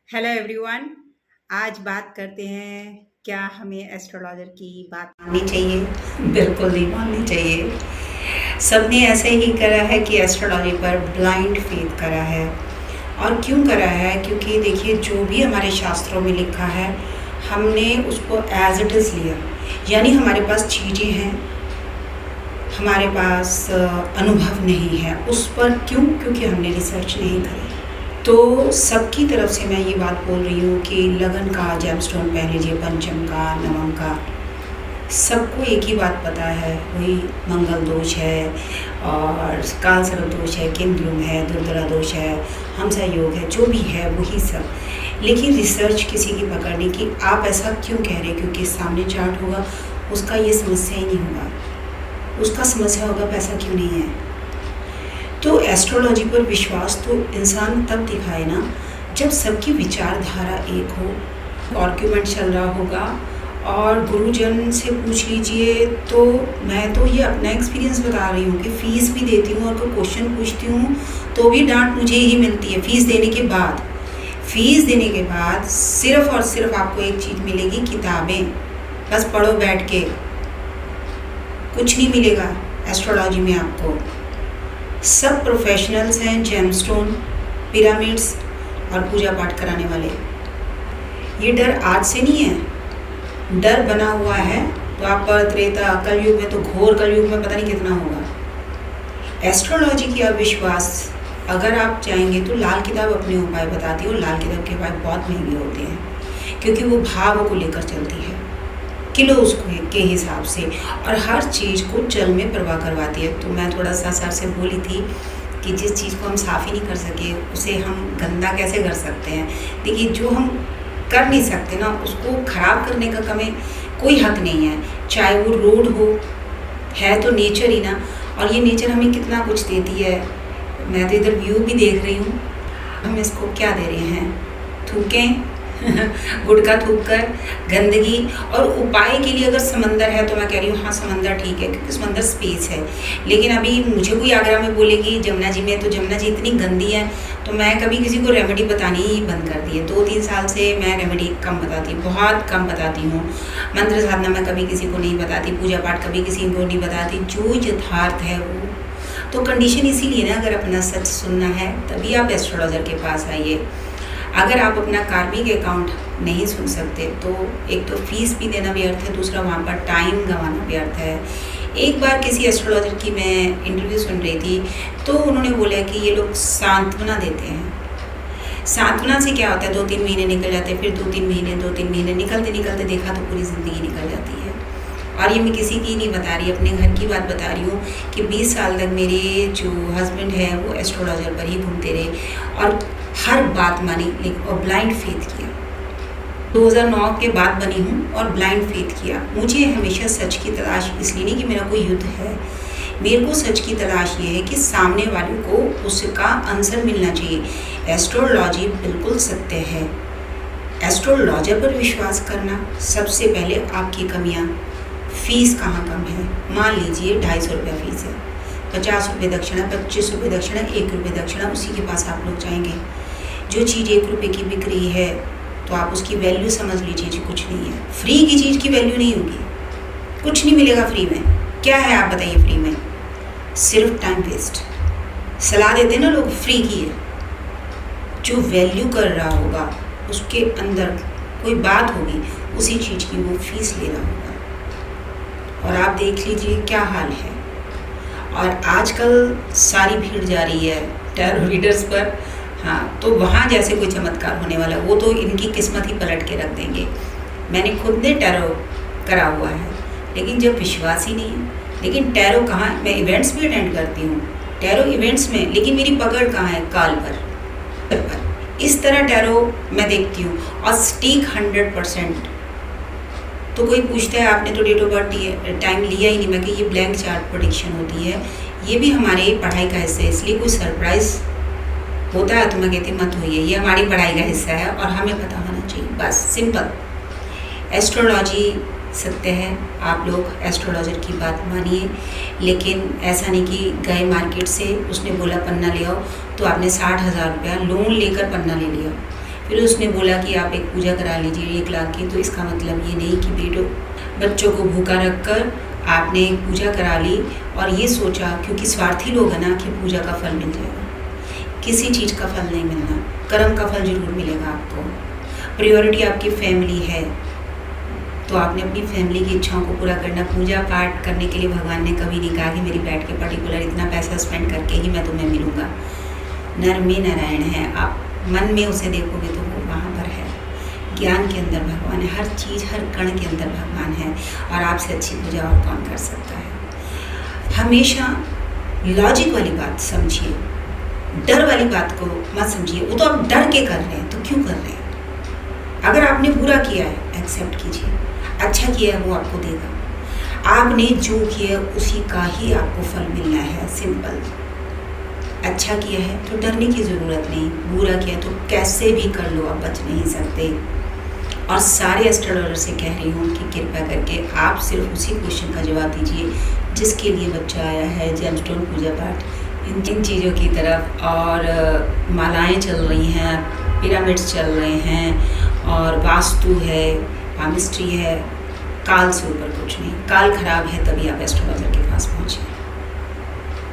Hello everyone. आज बात करते हैं, क्या हमें एस्ट्रोलॉजर की बात माननी चाहिए? बिल्कुल नहीं माननी चाहिए। सबने ऐसे ही करा है कि एस्ट्रोलॉजी पर ब्लाइंड फेथ करा है। और क्यों करा है? क्योंकि देखिए, जो भी हमारे शास्त्रों में लिखा है हमने उसको एज इट इज़ लिया। यानी हमारे पास चीज़ें हैं, हमारे पास अनुभव नहीं है उस पर। क्यों? क्योंकि हमने रिसर्च नहीं करी। तो सबकी तरफ से मैं ये बात बोल रही हूँ कि लगन का जेमस्टोन पहन लीजिए, पंचम का, नवम का, सबको एक ही बात पता है, वही मंगल दोष है और काल सर्प दोष है, केंद्रुम है, दुर्धरा दोष है, हमसा योग है, जो भी है वही सब। लेकिन रिसर्च किसी की पकड़ने की, आप ऐसा क्यों कह रहे हैं? क्योंकि सामने चार्ट होगा, उसका ये समस्या ही नहीं होगा, उसका समस्या होगा पैसा क्यों नहीं है। तो एस्ट्रोलॉजी पर विश्वास तो इंसान तब दिखाए ना जब सबकी विचारधारा एक हो, आर्ग्यूमेंट चल रहा होगा। और गुरुजन से पूछ लीजिए, तो मैं तो ये अपना एक्सपीरियंस बता रही हूँ कि फ़ीस भी देती हूँ और कोई क्वेश्चन पूछती हूँ तो भी डांट मुझे ही मिलती है। फ़ीस देने के बाद, सिर्फ और सिर्फ आपको एक चीज़ मिलेगी, किताबें। बस पढ़ो बैठ के, कुछ नहीं मिलेगा एस्ट्रोलॉजी में आपको। सब प्रोफेशनल्स हैं, जेमस्टोन, पिरामिड्स और पूजा पाठ कराने वाले। ये डर आज से नहीं है, डर बना हुआ है। तो आप पर त्रेता, कलयुग में, तो घोर कलयुग में पता नहीं कितना होगा। एस्ट्रोलॉजी की अविश्वास, अगर आप चाहेंगे तो लाल किताब अपने उपाय बताती है, और लाल किताब के उपाय बहुत महंगे होते हैं क्योंकि वो भाव को लेकर चलती है, किलो उसको के हिसाब से, और हर चीज़ को जल में प्रवाह करवाती है। तो मैं थोड़ा सा सर से बोली थी कि जिस चीज़ को हम साफ़ ही नहीं कर सके उसे हम गंदा कैसे कर सकते हैं। देखिए, जो हम कर नहीं सकते ना, उसको ख़राब करने का हमें कोई हक नहीं है। चाहे वो रोड हो, है तो नेचर ही ना, और ये नेचर हमें कितना कुछ देती है। मैं तो इधर व्यू भी देख रही हूँ, हम इसको क्या दे रहे हैं? थूकें गुटखा थूक कर, गंदगी। और उपाय के लिए अगर समंदर है तो मैं कह रही हूँ हाँ, समंदर ठीक है क्योंकि समंदर स्पेस है। लेकिन अभी मुझे कोई आगरा में बोलेगी जमुना जी में, तो जमुना जी इतनी गंदी है तो मैं कभी किसी को रेमेडी बतानी ही बंद कर दी है। 2-3 साल से मैं रेमेडी कम बताती, बहुत कम बताती हूँ। मंत्र साधना मैं कभी किसी को नहीं बताती, पूजा पाठ कभी किसी को नहीं बताती, जो यथार्थ है वो। तो कंडीशन इसीलिए ना, अगर अपना सच सुनना है तभी आप एस्ट्रोलॉजर के पास आइए। अगर आप अपना कार्मिक अकाउंट नहीं सुन सकते तो एक तो फीस भी देना व्यर्थ है, दूसरा वहाँ पर टाइम गंवाना व्यर्थ है। एक बार किसी एस्ट्रोलॉजर की मैं इंटरव्यू सुन रही थी, तो उन्होंने बोला कि ये लोग सांत्वना देते हैं। सांत्वना से क्या होता है, 2-3 महीने निकल जाते हैं, फिर 2-3 महीने निकलते निकलते देखा तो पूरी ज़िंदगी निकल जाती है। और ये मैं किसी की नहीं बता रही, अपने घर की बात बता रही हूँ कि 20 साल तक मेरे जो हस्बैंड है वो एस्ट्रोलॉजर पर ही घूमते रहे और हर बात मानी, लेकिन और ब्लाइंड फेथ किया। 2009 के बाद बनी हूँ और ब्लाइंड फेथ किया। मुझे हमेशा सच की तलाश इसलिए नहीं कि मेरा कोई युद्ध है, मेरे को सच की तलाश ये है कि सामने वाले को उसका आंसर मिलना चाहिए। एस्ट्रोलॉजी बिल्कुल सत्य है। एस्ट्रोलॉजर पर विश्वास करना, सबसे पहले आपकी कमियाँ। फीस कहाँ कम है? मान लीजिए 250 रुपया फीस है, 50 रुपये दक्षिणा, 25 रुपये दक्षिणा, 1 रुपये दक्षिणा, उसी के पास आप लोग जाएंगे। जो चीज़ 1 रुपये की बिक रही है तो आप उसकी वैल्यू समझ लीजिए जी, कुछ नहीं है। फ्री की चीज़ की वैल्यू नहीं होगी, कुछ नहीं मिलेगा फ्री में। क्या है आप बताइए फ्री में? सिर्फ टाइम वेस्ट। सलाह देते ना लोग, फ्री की है। जो वैल्यू कर रहा होगा उसके अंदर कोई बात होगी, उसी चीज़ की वो फीस ले रहा होगा। और आप देख लीजिए क्या हाल है। और आजकल सारी भीड़ जा रही है टैरो रीडर्स पर। हाँ, तो वहाँ जैसे कोई चमत्कार होने वाला, वो तो इनकी किस्मत ही पलट के रख देंगे। मैंने खुद ने टैरो करा हुआ है, लेकिन जब विश्वास ही नहीं है। लेकिन टैरो कहाँ है? मैं इवेंट्स भी अटेंड करती हूँ, टैरो इवेंट्स में, लेकिन मेरी पकड़ कहाँ है? काल पर। इस तरह टैरो मैं देखती हूँ और स्टीक 100%। तो कोई पूछता है आपने तो डेट ऑफ बर्थ टाइम लिया ही नहीं, मैं कि ये ब्लैंक चार्ट प्रेडिक्शन होती है, ये भी हमारे पढ़ाई का हिस्सा है। इसलिए कोई सरप्राइज़ होता है तो मैं कहती मत होइए, ये हमारी पढ़ाई का हिस्सा है और हमें पता होना चाहिए, बस सिंपल। एस्ट्रोलॉजी सत्य है, आप लोग एस्ट्रोलॉजर की बात मानिए, लेकिन ऐसा नहीं कि गए मार्केट से, उसने बोला पन्ना ले आओ तो आपने 60,000 रुपया लोन लेकर पन्ना ले लिया। फिर उसने बोला कि आप एक पूजा करा लीजिए 1 लाख की। तो इसका मतलब ये नहीं कि बच्चों को भूखा रखकर आपने एक पूजा करा ली और ये सोचा, क्योंकि स्वार्थी लोग हैं ना, कि पूजा का फल मिल जाएगा। किसी चीज़ का फल नहीं मिलना, कर्म का फल जरूर मिलेगा आपको। प्रायोरिटी आपकी फैमिली है तो आपने अपनी फैमिली की इच्छाओं को पूरा करना। पूजा पाठ करने के लिए भगवान ने कभी नहीं कहा कि मेरी बैठ के पर्टिकुलर इतना पैसा स्पेंड करके ही मैं तुम्हें मिलूँगा। नर में नारायण है, आप मन में उसे देखोगे तो वो वहाँ पर है। ज्ञान के अंदर भगवान है, हर चीज़ हर कण के अंदर भगवान है और आपसे अच्छी पूजा और कौन कर सकता है। हमेशा लॉजिक वाली बात समझिए, डर वाली बात को मत समझिए। वो तो आप डर के कर रहे हैं तो क्यों कर रहे हैं? अगर आपने बुरा किया है एक्सेप्ट कीजिए, अच्छा किया है वो आपको देगा। आपने जो किया है उसी का ही आपको फल मिलना है, सिंपल। अच्छा किया है तो डरने की ज़रूरत नहीं, बुरा किया तो कैसे भी कर लो, आप बच नहीं सकते। और सारे एस्ट्रोलॉजर से कह रही हूँ कि कृपया करके आप सिर्फ उसी क्वेश्चन का जवाब दीजिए जिसके लिए बच्चा आया है। जेमस्टोन पूजा पाठ, इन चीज़ों की तरफ, और मालाएं चल रही हैं, पिरामिड्स चल रहे हैं, और वास्तु है, पामिस्ट्री है। काल से ऊपर कुछ नहीं। काल खराब है तभी आप एस्ट्रोलॉजर के पास पहुँचे।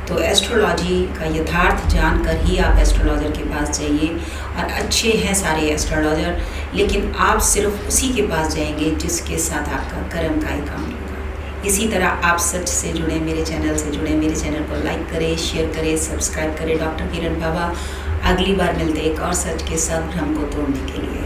तो एस्ट्रोलॉजी का यथार्थ जानकर ही आप एस्ट्रोलॉजर के पास जाइए। और अच्छे हैं सारे एस्ट्रोलॉजर, लेकिन आप सिर्फ उसी के पास जाएंगे जिसके साथ आपका कर्म का अकाउंट होगा। इसी तरह आप सच से जुड़े, मेरे चैनल से जुड़े। मेरे चैनल को लाइक करें, शेयर करें, सब्सक्राइब करें। डॉक्टर किरण बाबा अगली बार मिलते एक और सच के साथ भ्रम को तोड़ने के लिए।